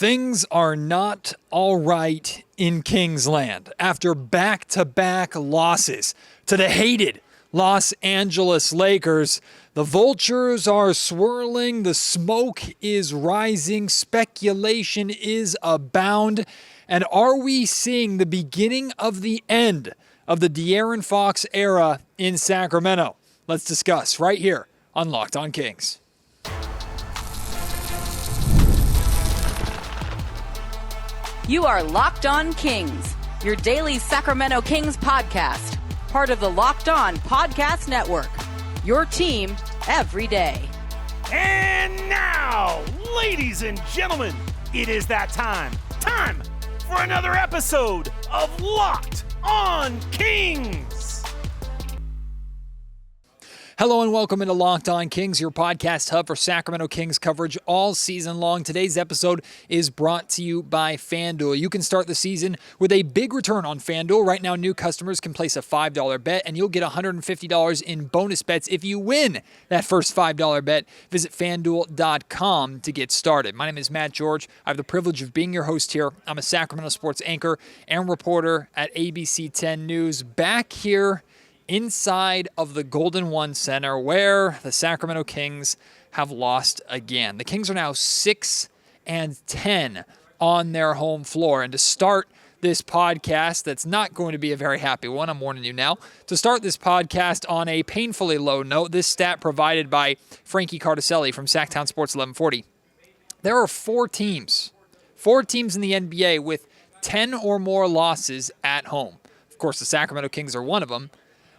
Things are not all right in Kingsland after back-to-back losses to the hated Los Angeles Lakers. The vultures are swirling, the smoke is rising, speculation is abound. And are we seeing the beginning of the end of the DeAaron Fox era in Sacramento? Let's discuss right here on Locked On Kings. You are Locked On Kings, your daily Sacramento Kings podcast, part of the Locked On Podcast Network, your team every day. And now, ladies and gentlemen, it is that time for another episode of Locked On Kings. Hello and welcome into Locked On Kings, your podcast hub for Sacramento Kings coverage all season long. Today's episode is brought to you by FanDuel. You can start the season with a big return on FanDuel. Right now, new customers can place a $5 bet, and you'll get $150 in bonus bets if you win that first $5 bet. Visit FanDuel.com to get started. My name is Matt George. I have the privilege of being your host here. I'm a Sacramento sports anchor and reporter at ABC 10 News. Back here inside of the Golden One Center, where the Sacramento Kings have lost again. The Kings are now 6-10 on their home floor. And to start this podcast, that's not going to be a very happy one, I'm warning you now. To start this podcast on a painfully low note, this stat provided by Frankie Cardicelli from Sacktown Sports 1140. There are four teams in the NBA with 10 or more losses at home. Of course, the Sacramento Kings are one of them.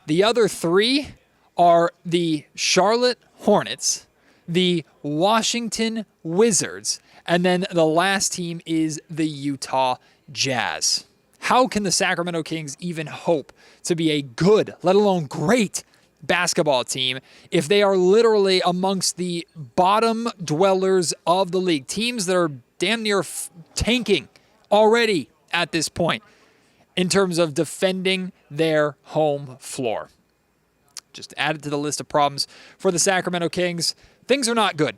The other three are the Charlotte Hornets, the Washington Wizards, and then the last team is the Utah Jazz. How can the Sacramento Kings even hope to be a good, let alone great, basketball team if they are literally amongst the bottom dwellers of the league? Teams that are damn near tanking already at this point in terms of defending their home floor. Just added to the list of problems for the Sacramento Kings. Things are not good.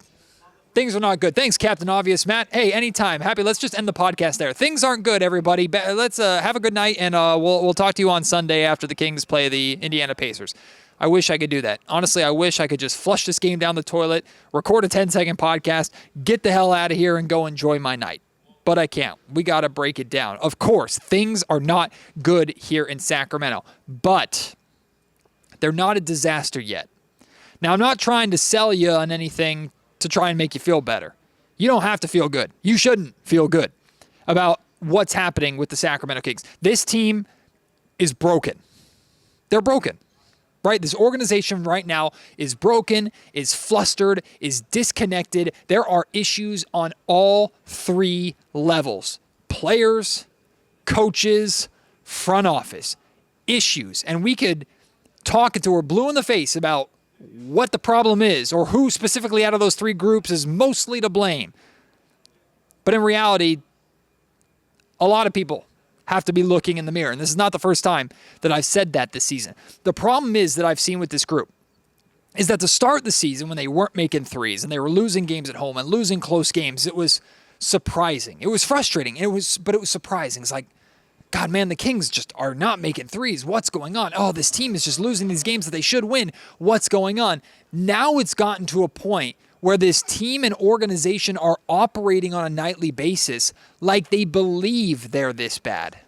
Things are not good. Thanks, Captain Obvious. Matt, hey, anytime. Happy. Let's just end the podcast there. Things aren't good, everybody. Let's have a good night, and we'll talk to you on Sunday after the Kings play the Indiana Pacers. I wish I could do that. Honestly, I wish I could just flush this game down the toilet, record a 10-second podcast, get the hell out of here, and go enjoy my night. But I can't. We got to break it down. Of course, things are not good here in Sacramento, but they're not a disaster yet. Now, I'm not trying to sell you on anything to try and make you feel better. You don't have to feel good. You shouldn't feel good about what's happening with the Sacramento Kings. This team is broken. They're broken. Right? This organization right now is broken, is flustered, is disconnected. There are issues on all three levels. Players, coaches, front office. Issues. And we could talk until we're blue in the face about what the problem is or who specifically out of those three groups is mostly to blame. But in reality, a lot of people have to be looking in the mirror. And this is not the first time that I've said that this season. The problem is that I've seen with this group is that to start the season when they weren't making threes and they were losing games at home and losing close games, it was surprising. It was frustrating, but it was surprising. It's like, God, man, the Kings just are not making threes. What's going on? Oh, this team is just losing these games that they should win. What's going on? Now it's gotten to a point where this team and organization are operating on a nightly basis like they believe they're this bad.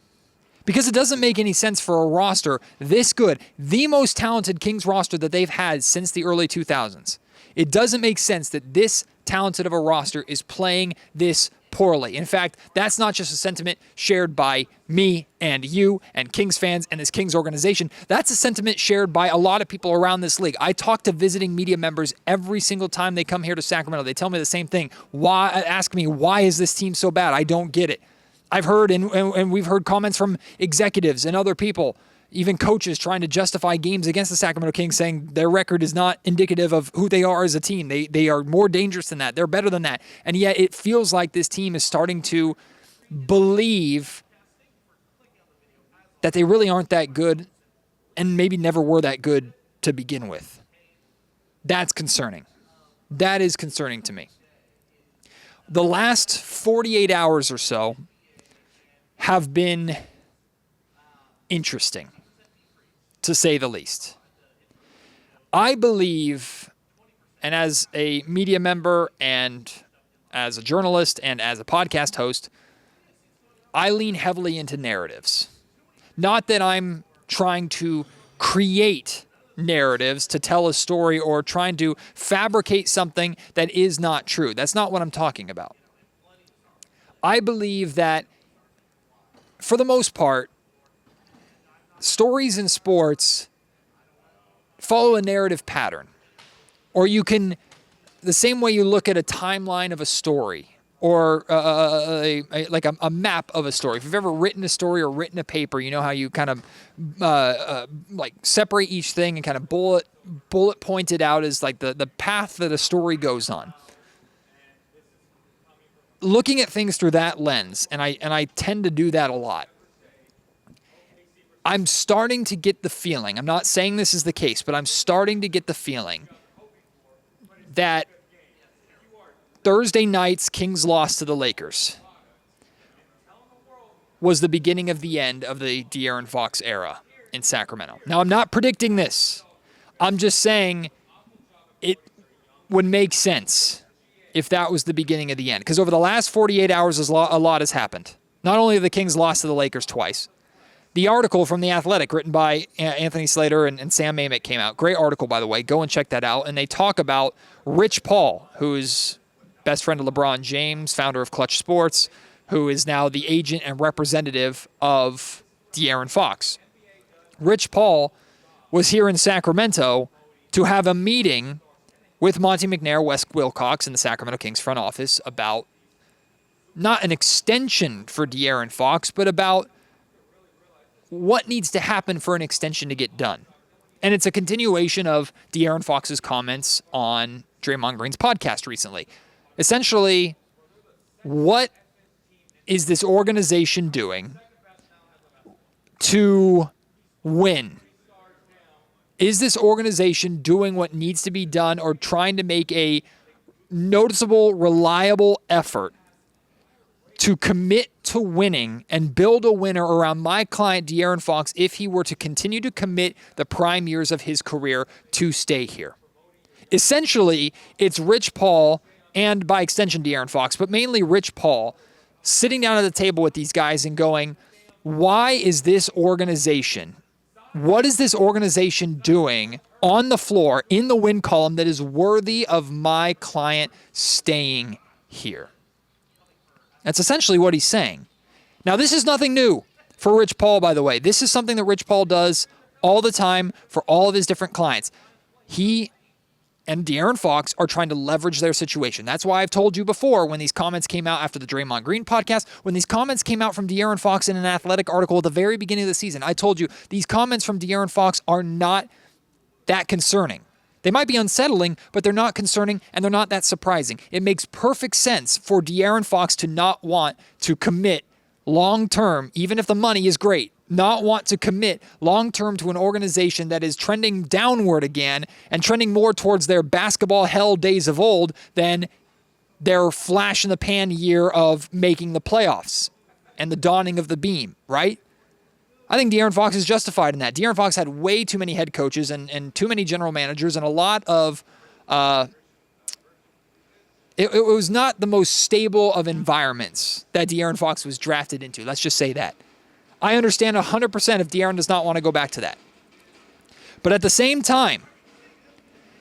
Because it doesn't make any sense for a roster this good, the most talented Kings roster that they've had since the early 2000s. It doesn't make sense that this talented of a roster is playing this poorly. In fact, that's not just a sentiment shared by me and you and Kings fans and this Kings organization. That's a sentiment shared by a lot of people around this league. I talk to visiting media members every single time they come here to Sacramento. They tell me the same thing. Ask me, why is this team so bad? I don't get it. I've heard, and we've heard comments from executives and other people, even coaches trying to justify games against the Sacramento Kings, saying their record is not indicative of who they are as a team. They are more dangerous than that. They're better than that. And yet it feels like this team is starting to believe that they really aren't that good and maybe never were that good to begin with. That's concerning. That is concerning to me. the last 48 hours or so have been interesting, to say the least. I believe, and as a media member and as a journalist and as a podcast host, I lean heavily into narratives. Not that I'm trying to create narratives to tell a story or trying to fabricate something that is not true. That's not what I'm talking about. I believe that, for the most part, stories in sports follow a narrative pattern. Or you can, the same way you look at a timeline of a story or like a map of a story. If you've ever written a story or written a paper, you know how you kind of like separate each thing and kind of bullet point it out as like the path that a story goes on. Looking at things through that lens, and I tend to do that a lot, I'm starting to get the feeling, I'm not saying this is the case, but I'm starting to get the feeling that Thursday night's Kings loss to the Lakers was the beginning of the end of the DeAaron Fox era in Sacramento. Now, I'm not predicting this. I'm just saying it would make sense if that was the beginning of the end. Because over the last 48 hours, a lot has happened. Not only have the Kings lost to the Lakers twice. The article from The Athletic, written by Anthony Slater and Sam Amick, came out. Great article, by the way. Go and check that out. And they talk about Rich Paul, who's best friend of LeBron James, founder of Clutch Sports, who is now the agent and representative of DeAaron Fox. Rich Paul was here in Sacramento to have a meeting with Monty McNair, Wes Wilcox, and the Sacramento Kings front office about not an extension for DeAaron Fox, but about what needs to happen for an extension to get done. And it's a continuation of DeAaron Fox's comments on Draymond Green's podcast recently. Essentially, what is this organization doing to win? Is this organization doing what needs to be done or trying to make a noticeable, reliable effort to commit to winning and build a winner around my client, DeAaron Fox, if he were to continue to commit the prime years of his career to stay here? Essentially, it's Rich Paul and, by extension, DeAaron Fox, but mainly Rich Paul, sitting down at the table with these guys and going, why is this organization, what is this organization doing on the floor in the win column that is worthy of my client staying here? That's essentially what he's saying. Now, this is nothing new for Rich Paul, by the way. This is something that Rich Paul does all the time for all of his different clients. He and DeAaron Fox are trying to leverage their situation. That's why I've told you before, when these comments came out after the Draymond Green podcast, when these comments came out from DeAaron Fox in an Athletic article at the very beginning of the season, I told you these comments from DeAaron Fox are not that concerning. They might be unsettling, but they're not concerning and they're not that surprising. It makes perfect sense for DeAaron Fox to not want to commit long-term, even if the money is great, not want to commit long-term to an organization that is trending downward again and trending more towards their basketball hell days of old than their flash-in-the-pan year of making the playoffs and the dawning of the beam, right? I think DeAaron Fox is justified in that. DeAaron Fox had way too many head coaches and too many general managers and a lot of... It was not the most stable of environments that DeAaron Fox was drafted into. Let's just say that. I understand 100% if DeAaron does not want to go back to that. But at the same time,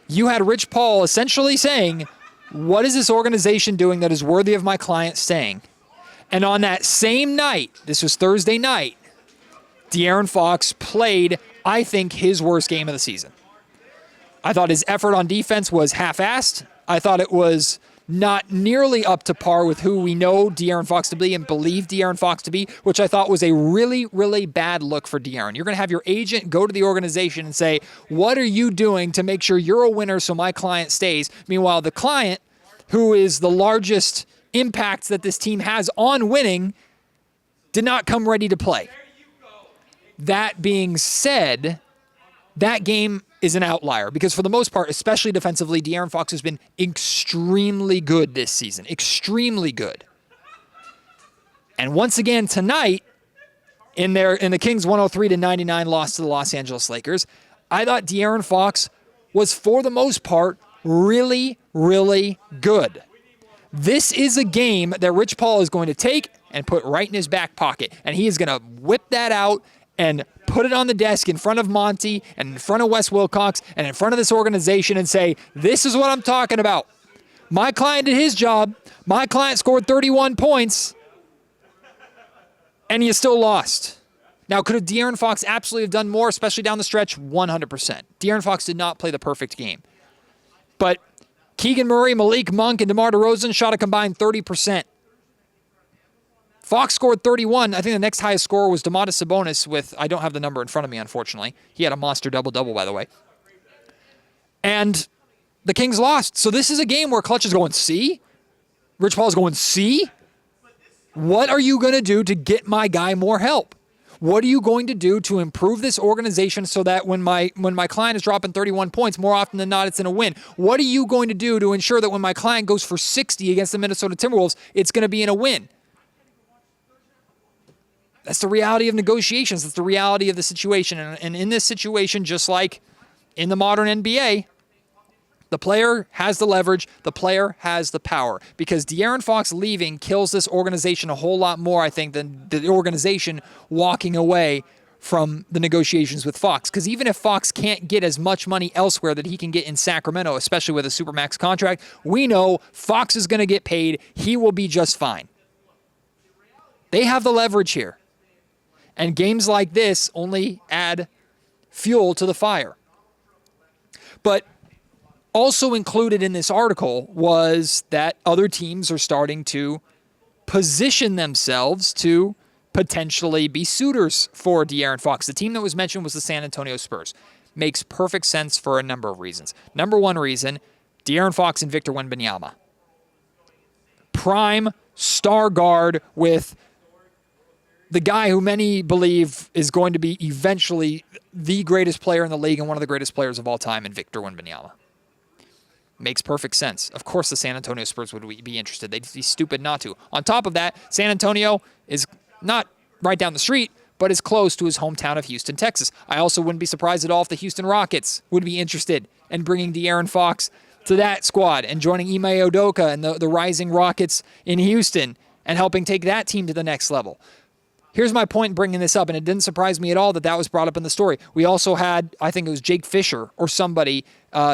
you had Rich Paul essentially saying, what is this organization doing that is worthy of my client staying? And on that same night, this was Thursday night, DeAaron Fox played, I think, his worst game of the season. I thought his effort on defense was half-assed. I thought it was not nearly up to par with who we know DeAaron Fox to be and believe DeAaron Fox to be, which I thought was a really, really bad look for DeAaron. You're going to have your agent go to the organization and say, what are you doing to make sure you're a winner so my client stays? Meanwhile, the client, who is the largest impact that this team has on winning, did not come ready to play. That being said, that game is an outlier because for the most part, especially defensively, DeAaron Fox has been extremely good this season. Extremely good. And once again tonight, in the Kings 103-99 loss to the Los Angeles Lakers, I thought DeAaron Fox was, for the most part, really, really good. This is a game that Rich Paul is going to take and put right in his back pocket. And he is going to whip that out and put it on the desk in front of Monty and in front of Wes Wilcox and in front of this organization and say, this is what I'm talking about. My client did his job. My client scored 31 points. And you still lost. Now, could DeAaron Fox absolutely have done more, especially down the stretch? 100%. DeAaron Fox did not play the perfect game. But Keegan Murray, Malik Monk, and DeMar DeRozan shot a combined 30%. Fox scored 31. I think the next highest scorer was Domantas Sabonis with, I don't have the number in front of me, unfortunately. He had a monster double-double, by the way. And the Kings lost. So this is a game where Clutch is going, see? Rich Paul's going, see? What are you going to do to get my guy more help? What are you going to do to improve this organization so that when my client is dropping 31 points, more often than not, it's in a win? What are you going to do to ensure that when my client goes for 60 against the Minnesota Timberwolves, it's going to be in a win? That's the reality of negotiations. That's the reality of the situation. And in this situation, just like in the modern NBA, the player has the leverage. The player has the power. Because DeAaron Fox leaving kills this organization a whole lot more, I think, than the organization walking away from the negotiations with Fox. Because even if Fox can't get as much money elsewhere that he can get in Sacramento, especially with a Supermax contract, we know Fox is going to get paid. He will be just fine. They have the leverage here. And games like this only add fuel to the fire. But also included in this article was that other teams are starting to position themselves to potentially be suitors for DeAaron Fox. The team that was mentioned was the San Antonio Spurs. Makes perfect sense for a number of reasons. Number one reason, DeAaron Fox and Victor Wembanyama. Prime star guard with the guy who many believe is going to be eventually the greatest player in the league and one of the greatest players of all time in Victor Wembanyama. Makes perfect sense. Of course the San Antonio Spurs would be interested. They'd be stupid not to. On top of that, San Antonio is not right down the street, but is close to his hometown of Houston, Texas. I also wouldn't be surprised at all if the Houston Rockets would be interested in bringing DeAaron Fox to that squad and joining Ime Udoka and the rising Rockets in Houston and helping take that team to the next level. Here's my point in bringing this up, and it didn't surprise me at all that was brought up in the story. We also had, I think it was Jake Fisher or somebody,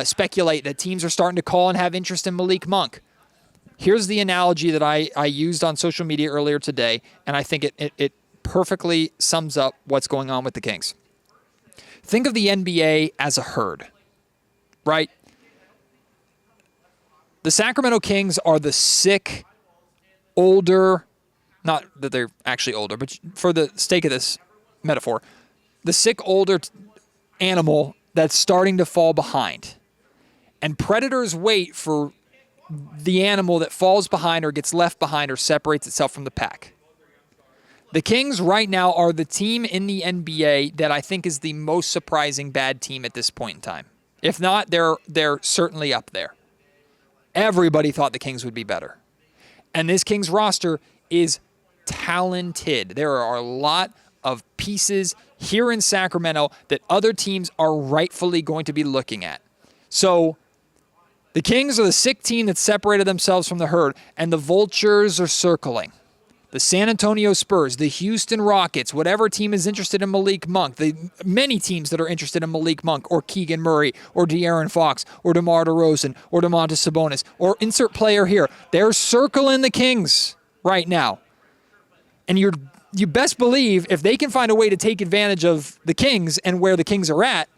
speculate that teams are starting to call and have interest in Malik Monk. Here's the analogy that I used on social media earlier today, and I think it perfectly sums up what's going on with the Kings. Think of the NBA as a herd, right? The Sacramento Kings are the sick, older, not that they're actually older, but for the sake of this metaphor, the sick, older animal that's starting to fall behind. And predators wait for the animal that falls behind or gets left behind or separates itself from the pack. The Kings right now are the team in the NBA that I think is the most surprising bad team at this point in time. If not, they're certainly up there. Everybody thought the Kings would be better. And this Kings roster is talented. There are a lot of pieces here in Sacramento that other teams are rightfully going to be looking at. So the Kings are the sick team that separated themselves from the herd, and the vultures are circling. The San Antonio Spurs, the Houston Rockets, whatever team is interested in Malik Monk, the many teams that are interested in Malik Monk or Keegan Murray or DeAaron Fox or DeMar DeRozan or Domantas Sabonis or insert player here, they're circling the Kings right now. And you best believe if they can find a way to take advantage of the Kings and where the Kings are at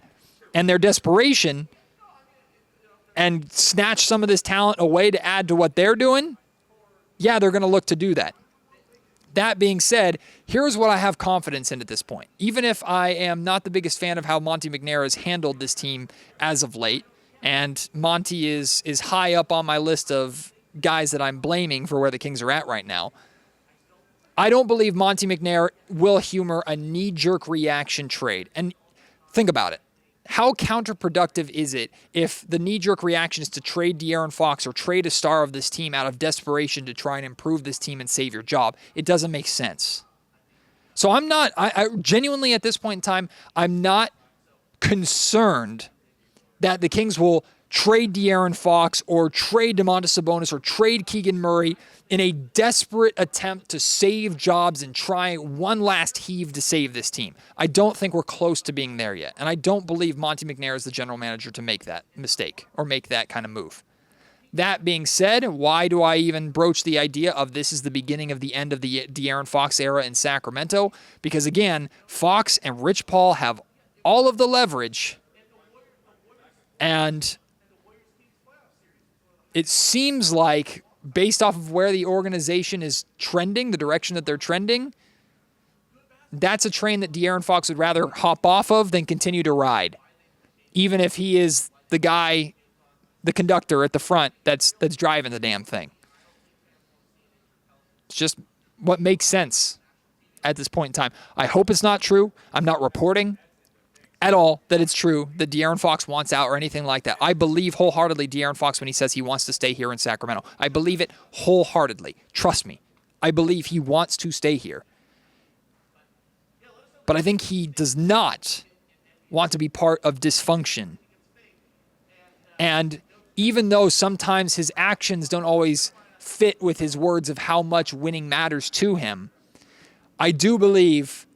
and their desperation and snatch some of this talent away to add to what they're doing, yeah, they're going to look to do that. That being said, here's what I have confidence in at this point. Even if I am not the biggest fan of how Monty McNair has handled this team as of late, and Monty is high up on my list of guys that I'm blaming for where the Kings are at right now, I don't believe Monty McNair will humor a knee-jerk reaction trade. And think about it. how counterproductive is it if the knee-jerk reaction is to trade DeAaron Fox or trade a star of this team out of desperation to try and improve this team and save your job? It doesn't make sense. So I genuinely at this point in time, I'm not concerned that the Kings will trade De'Aaron Fox or trade Domantas Sabonis or trade Keegan Murray in a desperate attempt to save jobs and try one last heave to save this team. I don't think we're close to being there yet. And I don't believe Monty McNair is the general manager to make that mistake or make that kind of move. That being said, why do I even broach the idea of this is the beginning of the end of the De'Aaron Fox era in Sacramento? Because again, Fox and Rich Paul have all of the leverage, and it seems like, based off of where the organization is trending, the direction that they're trending, that's a train that De'Aaron Fox would rather hop off of than continue to ride, even if he is the guy, the conductor at the front that's driving the damn thing. It's just what makes sense at this point in time. I hope it's not true. I'm not reporting at all that it's true that De'Aaron Fox wants out or anything like that. I believe wholeheartedly De'Aaron Fox when he says he wants to stay here in Sacramento. I believe it wholeheartedly. Trust me. I believe he wants to stay here. But I think he does not want to be part of dysfunction. And even though sometimes his actions don't always fit with his words of how much winning matters to him, I do believe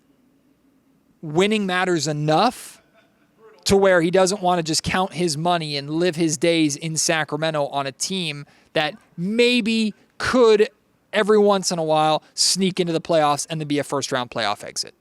winning matters enough to where he doesn't want to just count his money and live his days in Sacramento on a team that maybe could every once in a while sneak into the playoffs and then be a first-round playoff exit.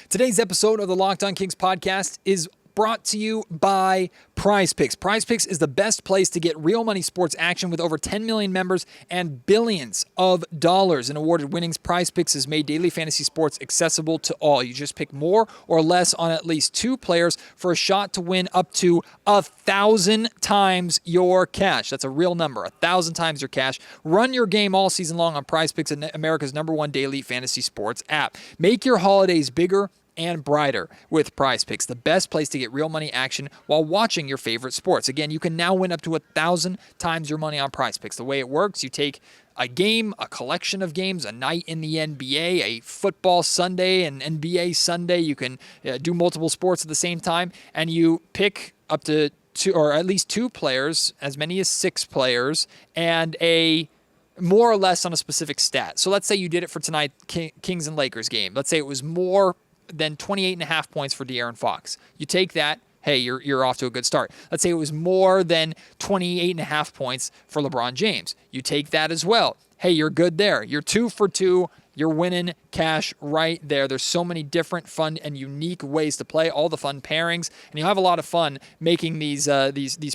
Today's episode of the Locked On Kings podcast is brought to you by PrizePicks. PrizePicks is the best place to get real money sports action with over 10 million members and billions of dollars in awarded winnings. PrizePicks has made daily fantasy sports accessible to all. You just pick more or less on at least two players for a shot to win up to 1,000 times your cash. That's a real number, 1,000 times your cash. Run your game all season long on PrizePicks, America's #1 daily fantasy sports app. Make your holidays bigger and brighter with PrizePicks, the best place to get real money action while watching your favorite sports. Again, you can now win up to 1,000 times your money on PrizePicks. The way it works, you take a game, a collection of games, a night in the NBA, a football Sunday, an NBA Sunday. You can do multiple sports at the same time, and you pick up to two, or at least two players, as many as 6 players, and a more or less on a specific stat. So let's say you did it for tonight, Kings and Lakers game. Let's say it was more than 28.5 points for De'Aaron Fox. You take that, hey, you're off to a good start. Let's say it was more than 28.5 points for LeBron James. You take that as well. Hey, you're good there. You're 2 for 2. You're winning cash right there. There's so many different fun and unique ways to play, all the fun pairings, and you'll have a lot of fun making these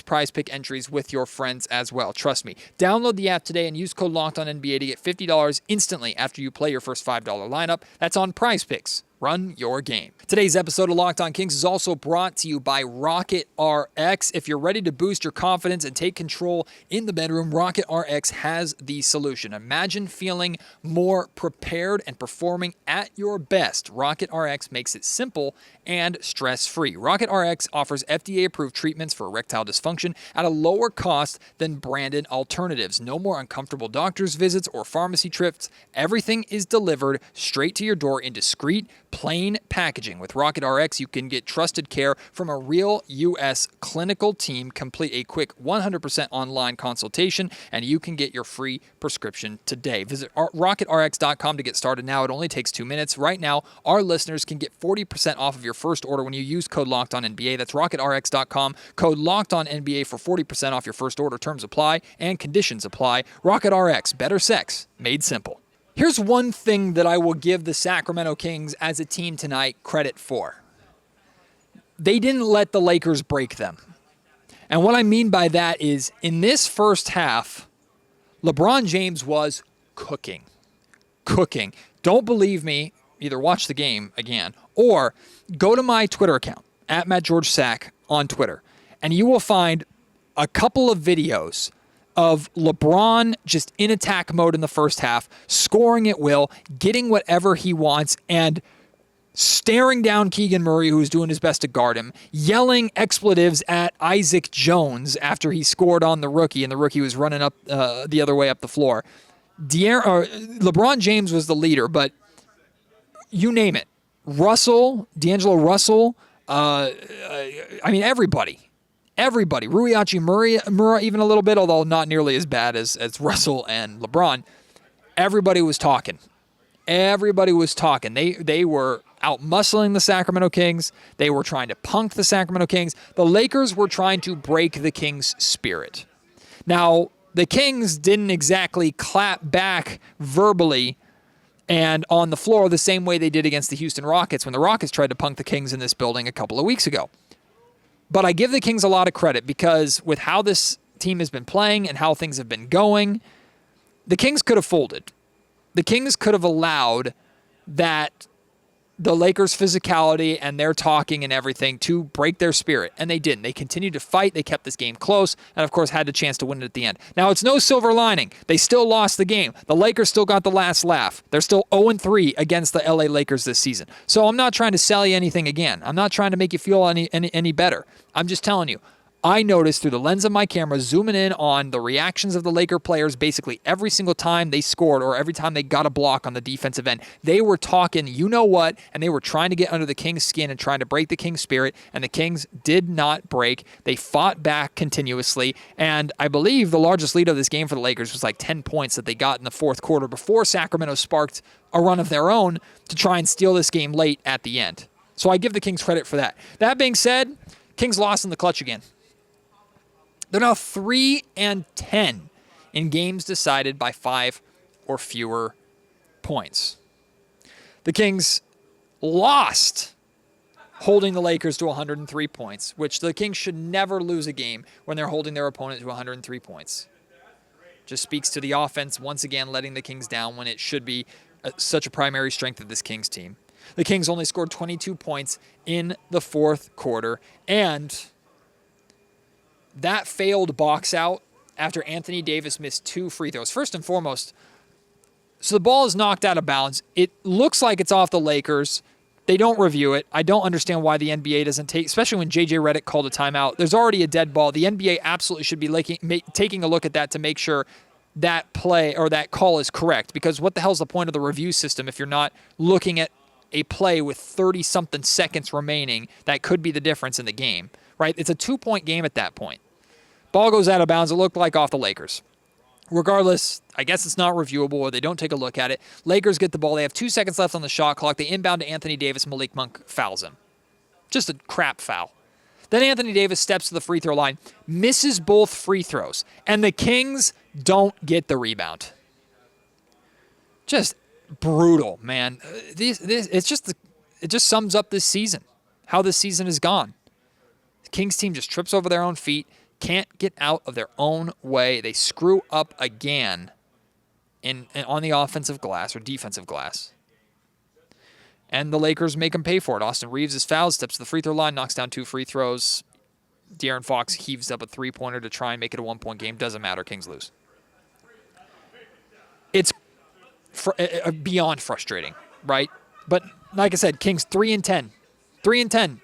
prize pick entries with your friends as well. Trust me. Download the app today and use code LOCKEDONNBA to get $50 instantly after you play your first $5 lineup. That's on PrizePicks. Run your game. Today's episode of Locked On Kings is also brought to you by Rocket RX. If you're ready to boost your confidence and take control in the bedroom, Rocket RX has the solution. Imagine feeling more prepared and performing at your best. Rocket RX makes it simple and stress-free. Rocket RX offers FDA-approved treatments for erectile dysfunction at a lower cost than branded alternatives. No more uncomfortable doctor's visits or pharmacy trips. Everything is delivered straight to your door in discreet, plain packaging. With Rocket RX, you can get trusted care from a real U.S. clinical team, complete a quick 100% online consultation, and you can get your free prescription today. Visit RocketRx.com to get started now. It only takes 2 minutes. Right now, our listeners can get 40% off of your first order when you use code LOCKEDONNBA. That's RocketRx.com. Code LOCKEDONNBA for 40% off your first order. Terms apply and conditions apply. Rocket RX. Better sex made simple. Here's one thing that I will give the Sacramento Kings as a team tonight credit for. They didn't let the Lakers break them. And what I mean by that is, in this first half, LeBron James was cooking. Don't believe me? Either watch the game again or go to my Twitter account, @MattGeorgeSack on Twitter, and you will find a couple of videos of LeBron just in attack mode in the first half, scoring at will, getting whatever he wants, and staring down Keegan Murray, who was doing his best to guard him, yelling expletives at Isaac Jones after he scored on the rookie, and the rookie was running up the other way up the floor. LeBron James was the leader, but you name it. D'Angelo Russell, everybody. Rui Hachimura even a little bit, although not nearly as bad as Russell and LeBron. Everybody was talking. They were out-muscling the Sacramento Kings. They were trying to punk the Sacramento Kings. The Lakers were trying to break the Kings' spirit. Now, the Kings didn't exactly clap back verbally and on the floor the same way they did against the Houston Rockets when the Rockets tried to punk the Kings in this building a couple of weeks ago. But I give the Kings a lot of credit because with how this team has been playing and how things have been going, the Kings could have folded. The Kings could have allowed that the Lakers' physicality and their talking and everything to break their spirit, and they didn't. They continued to fight. They kept this game close, and of course had the chance to win it at the end. Now, it's no silver lining. They still lost the game. The Lakers still got the last laugh. They're still 0-3 against the LA Lakers this season. So I'm not trying to sell you anything again. I'm not trying to make you feel any better. I'm just telling you, I noticed through the lens of my camera, zooming in on the reactions of the Laker players basically every single time they scored or every time they got a block on the defensive end. They were talking, you know what, and they were trying to get under the Kings' skin and trying to break the Kings' spirit, and the Kings did not break. They fought back continuously, and I believe the largest lead of this game for the Lakers was like 10 points that they got in the fourth quarter before Sacramento sparked a run of their own to try and steal this game late at the end. So I give the Kings credit for that. That being said, Kings lost in the clutch again. They're now 3-10 in games decided by 5 or fewer points. The Kings lost holding the Lakers to 103 points, which the Kings should never lose a game when they're holding their opponent to 103 points. Just speaks to the offense once again letting the Kings down when it should be such a primary strength of this Kings team. The Kings only scored 22 points in the fourth quarter, and that failed box out after Anthony Davis missed 2 free throws. First and foremost, so the ball is knocked out of bounds. It looks like it's off the Lakers. They don't review it. I don't understand why the NBA doesn't take, especially when J.J. Redick called a timeout. There's already a dead ball. The NBA absolutely should be taking a look at that to make sure that play or that call is correct, because what the hell is the point of the review system if you're not looking at a play with 30-something seconds remaining that could be the difference in the game, right? It's a 2-point game at that point. Ball goes out of bounds. It looked like off the Lakers. Regardless, I guess it's not reviewable or they don't take a look at it. Lakers get the ball. They have 2 seconds left on the shot clock. They inbound to Anthony Davis. Malik Monk fouls him. Just a crap foul. Then Anthony Davis steps to the free throw line, misses both free throws, and the Kings don't get the rebound. Just brutal, man. It just sums up this season, how this season has gone. The Kings team just trips over their own feet, can't get out of their own way. They screw up again on the offensive glass or defensive glass. And the Lakers make them pay for it. Austin Reeves is fouled, steps to the free throw line, knocks down 2 free throws. DeAaron Fox heaves up a 3-pointer to try and make it a 1-point game. Doesn't matter. Kings lose. It's beyond frustrating, right? But like I said, Kings 3-10. 3-10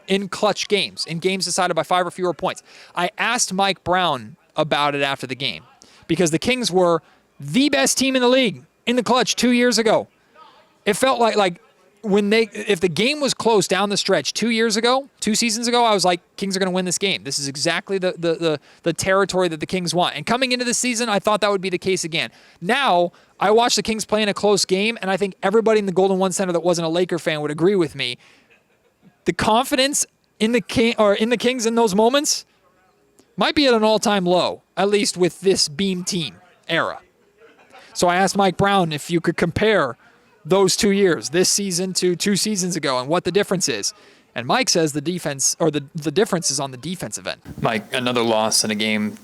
in clutch games, in games decided by 5 or fewer points. I asked Mike Brown about it after the game because the Kings were the best team in the league in the clutch 2 years ago. It felt like if the game was close down the stretch 2 seasons ago, I was like, Kings are going to win this game. This is exactly the territory that the Kings want. And coming into the season, I thought that would be the case again. Now, I watched the Kings play in a close game, and I think everybody in the Golden One Center that wasn't a Laker fan would agree with me. The confidence in the Kings in those moments might be at an all-time low, at least with this Beam team era. So I asked Mike Brown if you could compare those 2 years, this season to 2 seasons ago, and what the difference is. And Mike says the defense, or the difference is on the defensive end. Mike, another loss in a game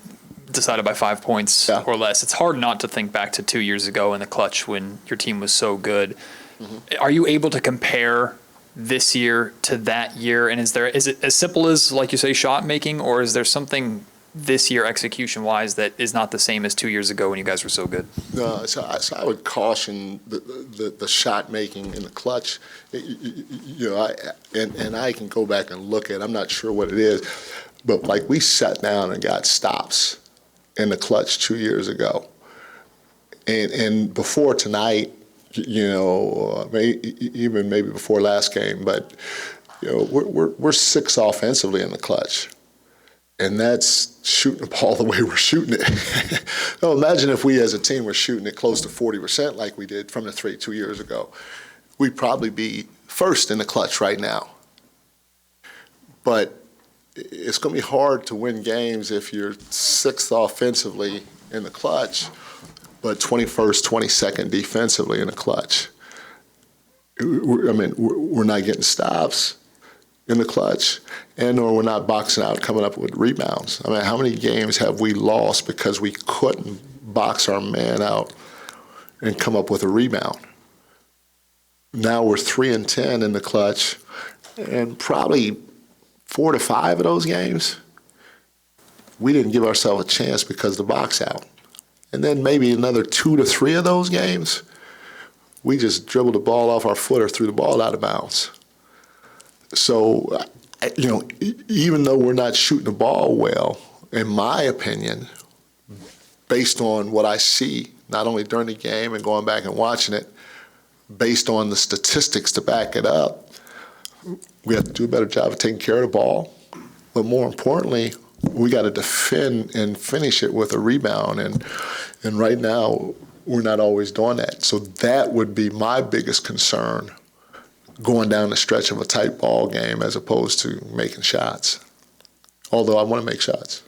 decided by 5 points or less. It's hard not to think back to 2 years ago in the clutch when your team was so good. Mm-hmm. Are you able to compare this year to that year? And is it as simple as, like you say, shot making, or is there something this year execution-wise that is not the same as 2 years ago when you guys were so good? No, so I would caution the shot making in the clutch. I can go back and look at it. I'm not sure what it is, but like we sat down and got stops in the clutch 2 years ago. And before tonight, even maybe before last game, but we're 6 offensively in the clutch, and that's shooting the ball the way we're shooting it. Now imagine if we as a team were shooting it close to 40% like we did from the 3 2 years ago. We'd probably be first in the clutch right now. But it's going to be hard to win games if you're 6th offensively in the clutch, but 21st, 22nd defensively in the clutch. We're not getting stops in the clutch, or we're not boxing out, coming up with rebounds. How many games have we lost because we couldn't box our man out and come up with a rebound? Now we're 3-10 in the clutch, and probably 4 to 5 of those games, we didn't give ourselves a chance because of the box out. And then maybe another 2 to 3 of those games, we just dribbled the ball off our foot or threw the ball out of bounds. So, even though we're not shooting the ball well, in my opinion, based on what I see, not only during the game and going back and watching it, based on the statistics to back it up, we have to do a better job of taking care of the ball. But more importantly, we got to defend and finish it with a rebound. And right now, we're not always doing that. So that would be my biggest concern going down the stretch of a tight ball game as opposed to making shots. Although I want to make shots.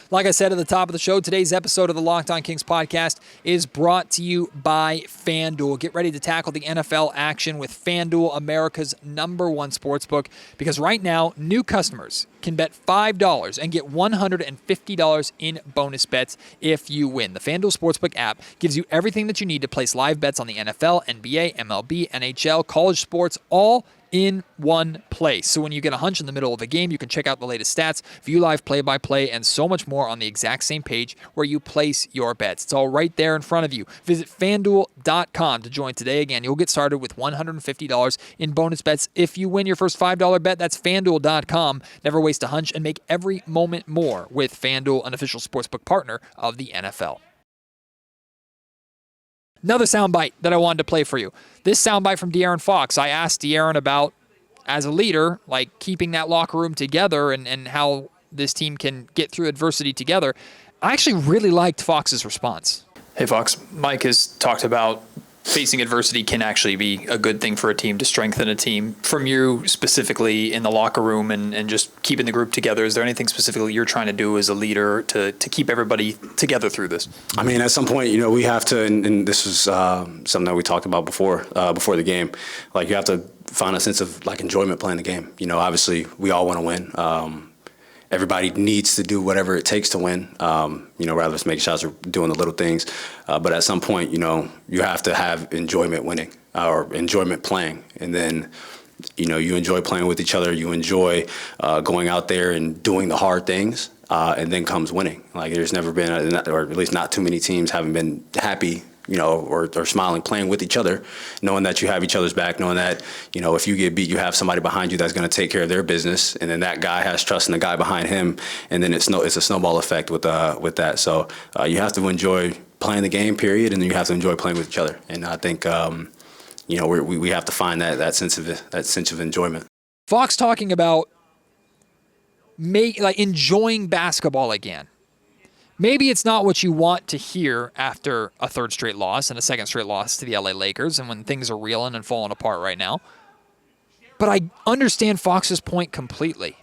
Like I said at the top of the show, today's episode of the Locked On Kings podcast is brought to you by FanDuel. Get ready to tackle the NFL action with FanDuel, America's #1 sportsbook, because right now, new customers can bet $5 and get $150 in bonus bets if you win. The FanDuel Sportsbook app gives you everything that you need to place live bets on the NFL, NBA, MLB, NHL, college sports, all in one place. So when you get a hunch in the middle of a game, you can check out the latest stats, view live play-by-play, and so much more on the exact same page where you place your bets. It's all right there in front of you. Visit FanDuel.com to join today. Again, you'll get started with $150 in bonus bets if you win your first $5 bet. That's FanDuel.com. Never waste a hunch and make every moment more with FanDuel, an official sportsbook partner of the NFL. Another soundbite that I wanted to play for you. This soundbite from DeAaron Fox. I asked DeAaron about, as a leader, like keeping that locker room together and how this team can get through adversity together. I actually really liked Fox's response. Hey, Fox. Mike has talked about facing adversity can actually be a good thing for a team, to strengthen a team. From you specifically in the locker room and just keeping the group together, is there anything specifically you're trying to do as a leader to keep everybody together through this? At some point, we have to, and this is something that we talked about before the game, like you have to find a sense of like enjoyment playing the game. Obviously we all want to win. Everybody needs to do whatever it takes to win, rather than making shots or doing the little things. But at some point, you have to have enjoyment winning or enjoyment playing. And then, you enjoy playing with each other. You enjoy going out there and doing the hard things. And then comes winning. Like there's never been, or at least not too many teams haven't been happy or smiling, playing with each other, knowing that you have each other's back, knowing that, if you get beat, you have somebody behind you that's going to take care of their business. And then that guy has trust in the guy behind him. And then it's a snowball effect with that. So you have to enjoy playing the game, period. And then you have to enjoy playing with each other. And I think, we have to find that sense of enjoyment. Fox talking about enjoying basketball again. Maybe it's not what you want to hear after a third straight loss and a second straight loss to the LA Lakers and when things are reeling and falling apart right now. But I understand Fox's point completely.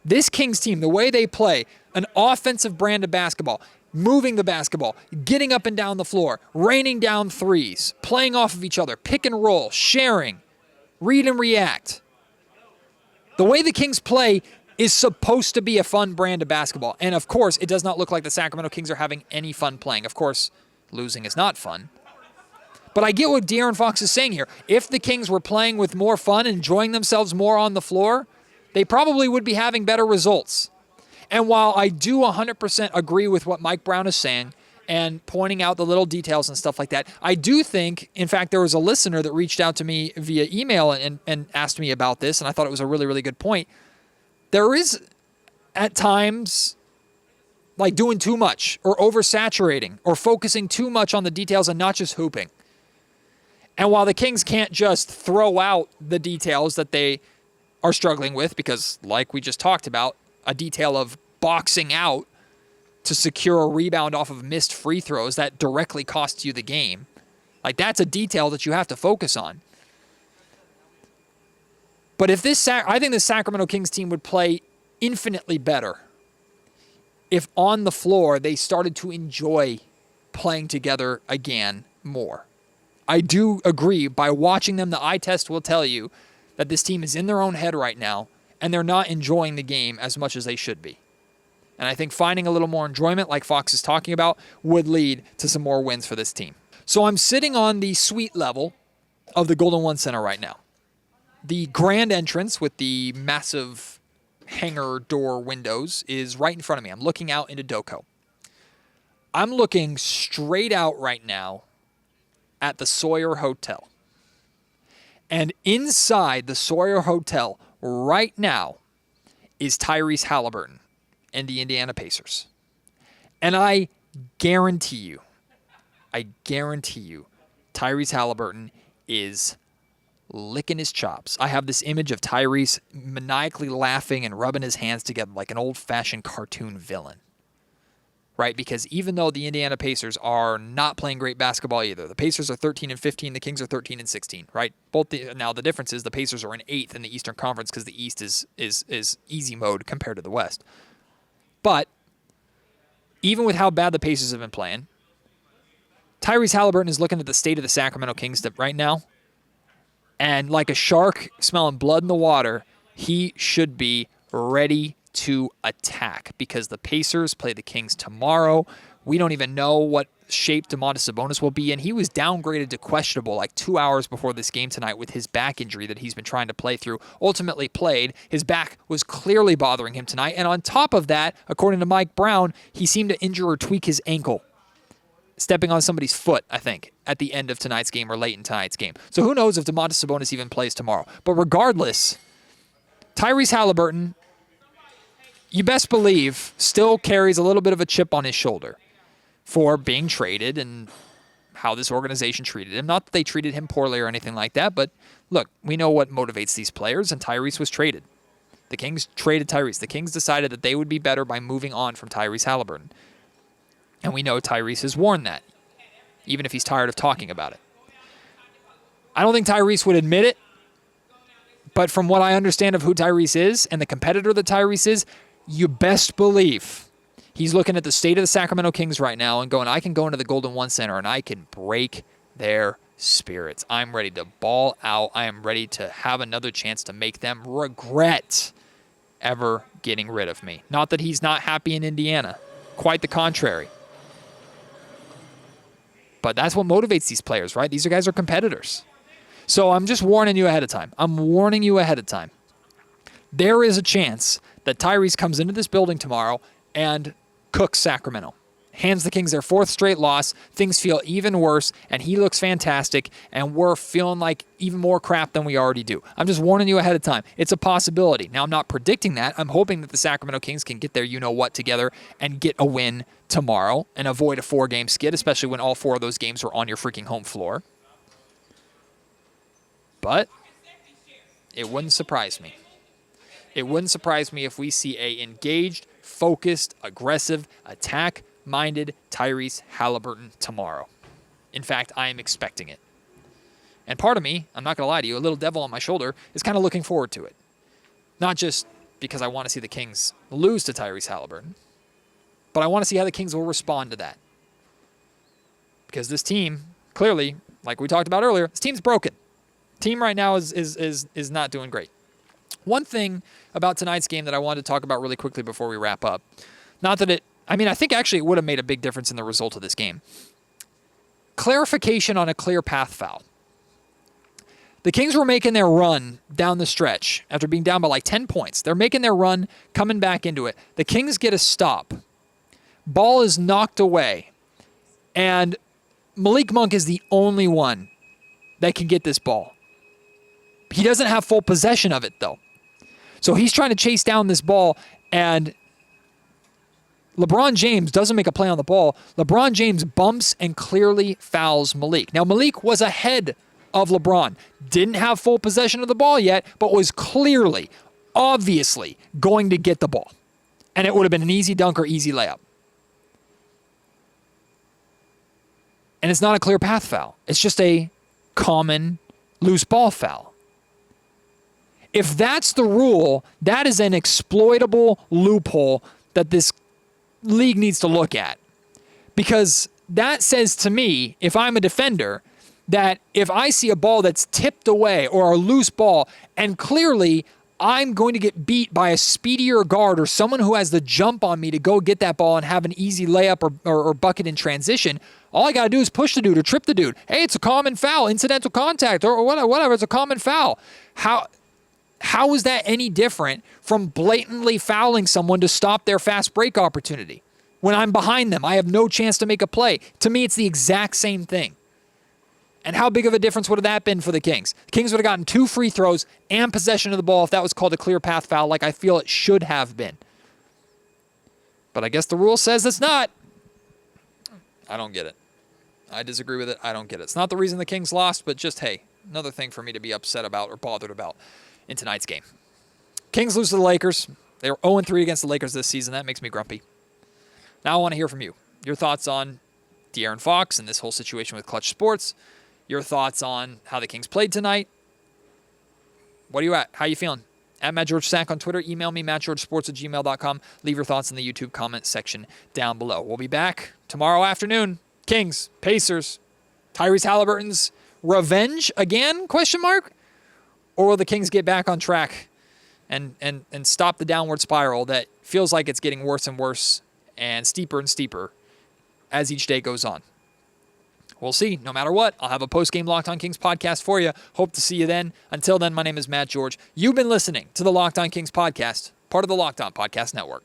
This Kings team, the way they play, an offensive brand of basketball, moving the basketball, getting up and down the floor, raining down threes, playing off of each other, pick and roll, sharing, read and react. The way the Kings play is supposed to be a fun brand of basketball. And of course, it does not look like the Sacramento Kings are having any fun playing. Of course, losing is not fun. But I get what DeAaron Fox is saying here. If the Kings were playing with more fun, enjoying themselves more on the floor, they probably would be having better results. And while I do 100% agree with what Mike Brown is saying and pointing out the little details and stuff like that, I do think, in fact, there was a listener that reached out to me via email and asked me about this, and I thought it was a really, really good point. There is, at times, like doing too much or oversaturating or focusing too much on the details and not just hooping. And while the Kings can't just throw out the details that they are struggling with, because like we just talked about, a detail of boxing out to secure a rebound off of missed free throws that directly costs you the game. Like, that's a detail that you have to focus on. But if I think the Sacramento Kings team would play infinitely better if on the floor they started to enjoy playing together again more. I do agree, by watching them, the eye test will tell you that this team is in their own head right now, and they're not enjoying the game as much as they should be. And I think finding a little more enjoyment, like Fox is talking about, would lead to some more wins for this team. So I'm sitting on the suite level of the Golden One Center right now. The grand entrance with the massive hangar door windows is right in front of me. I'm looking out into Doco. I'm looking straight out right now at the Sawyer Hotel. And inside the Sawyer Hotel right now is Tyrese Halliburton and the Indiana Pacers. And I guarantee you, Tyrese Halliburton is licking his chops. I have this image of Tyrese maniacally laughing and rubbing his hands together like an old-fashioned cartoon villain. Right? Because even though the Indiana Pacers are not playing great basketball either, the Pacers are 13-15, the Kings are 13-16, right? Now the difference is the Pacers are in 8th in the Eastern Conference because the East is easy mode compared to the West. But even with how bad the Pacers have been playing, Tyrese Halliburton is looking at the state of the Sacramento Kings right now, and like a shark smelling blood in the water, he should be ready to attack because the Pacers play the Kings tomorrow. We don't even know what shape Domantas Sabonis will be in. He was downgraded to questionable like 2 hours before this game tonight with his back injury that he's been trying to play through. Ultimately played. His back was clearly bothering him tonight. And on top of that, according to Mike Brown, he seemed to injure or tweak his ankle, stepping on somebody's foot, I think, at the end of tonight's game or late in tonight's game. So who knows if Domantas Sabonis even plays tomorrow. But regardless, Tyrese Halliburton, you best believe, still carries a little bit of a chip on his shoulder for being traded and how this organization treated him. Not that they treated him poorly or anything like that, but look, we know what motivates these players, and Tyrese was traded. The Kings traded Tyrese. The Kings decided that they would be better by moving on from Tyrese Halliburton. And we know Tyrese has worn that, even if he's tired of talking about it. I don't think Tyrese would admit it, but from what I understand of who Tyrese is and the competitor that Tyrese is, you best believe he's looking at the state of the Sacramento Kings right now and going, I can go into the Golden One Center and I can break their spirits. I'm ready to ball out. I am ready to have another chance to make them regret ever getting rid of me. Not that he's not happy in Indiana. Quite the contrary. But that's what motivates these players, right? These guys are competitors. So I'm just warning you ahead of time. There is a chance that Tyrese comes into this building tomorrow and cooks Sacramento. Hands the Kings their 4th straight loss. Things feel even worse, and he looks fantastic, and we're feeling like even more crap than we already do. I'm just warning you ahead of time. It's a possibility. Now, I'm not predicting that. I'm hoping that the Sacramento Kings can get their you-know-what together and get a win tomorrow and avoid a 4-game skid, especially when all 4 of those games are on your freaking home floor. But it wouldn't surprise me. It wouldn't surprise me if we see a engaged, focused, aggressive, attack-minded Tyrese Halliburton tomorrow. In fact, I am expecting it. And part of me, I'm not going to lie to you, a little devil on my shoulder, is kind of looking forward to it. Not just because I want to see the Kings lose to Tyrese Halliburton, but I want to see how the Kings will respond to that. Because this team, clearly, like we talked about earlier, this team's broken. Team right now is not doing great. One thing about tonight's game that I wanted to talk about really quickly before we wrap up, not that I think actually it would have made a big difference in the result of this game. Clarification on a clear path foul. The Kings were making their run down the stretch after being down by like 10 points. They're making their run, coming back into it. The Kings get a stop. Ball is knocked away. And Malik Monk is the only one that can get this ball. He doesn't have full possession of it, though. So he's trying to chase down this ball, and LeBron James doesn't make a play on the ball. LeBron James bumps and clearly fouls Malik. Now, Malik was ahead of LeBron. Didn't have full possession of the ball yet, but was clearly, obviously, going to get the ball. And it would have been an easy dunk or easy layup. And it's not a clear path foul. It's just a common loose ball foul. If that's the rule, that is an exploitable loophole that this league needs to look at. Because that says to me, if I'm a defender, that if I see a ball that's tipped away or a loose ball, and clearly I'm going to get beat by a speedier guard or someone who has the jump on me to go get that ball and have an easy layup or bucket in transition, all I got to do is push the dude or trip the dude. Hey, it's a common foul, incidental contact, or whatever. It's a common foul. How is that any different from blatantly fouling someone to stop their fast break opportunity? When I'm behind them, I have no chance to make a play. To me, it's the exact same thing. And how big of a difference would have that been for the Kings? The Kings would have gotten 2 free throws and possession of the ball if that was called a clear path foul, like I feel it should have been. But I guess the rule says it's not. I don't get it. I disagree with it. I don't get it. It's not the reason the Kings lost, but just, hey, another thing for me to be upset about or bothered about in tonight's game. Kings lose to the Lakers. They were 0-3 against the Lakers this season. That makes me grumpy. Now I want to hear from you. Your thoughts on DeAaron Fox and this whole situation with Clutch Sports. Your thoughts on how the Kings played tonight. What are you at? How are you feeling? At Matt George Sack on Twitter. Email me, mattgeorgesports@gmail.com. Leave your thoughts in the YouTube comment section down below. We'll be back tomorrow afternoon. Kings, Pacers, Tyrese Halliburton's revenge again? ? Or will the Kings get back on track and stop the downward spiral that feels like it's getting worse and worse and steeper as each day goes on? We'll see. No matter what, I'll have a post-game Locked On Kings podcast for you. Hope to see you then. Until then, my name is Matt George. You've been listening to the Locked On Kings podcast, part of the Locked On Podcast Network.